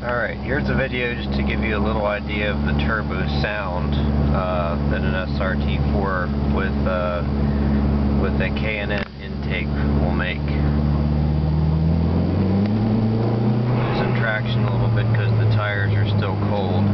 Alright, here's a video just to give you a little idea of the turbo sound that an SRT4 with a K&N intake will make. Losing traction a little bit because the tires are still cold.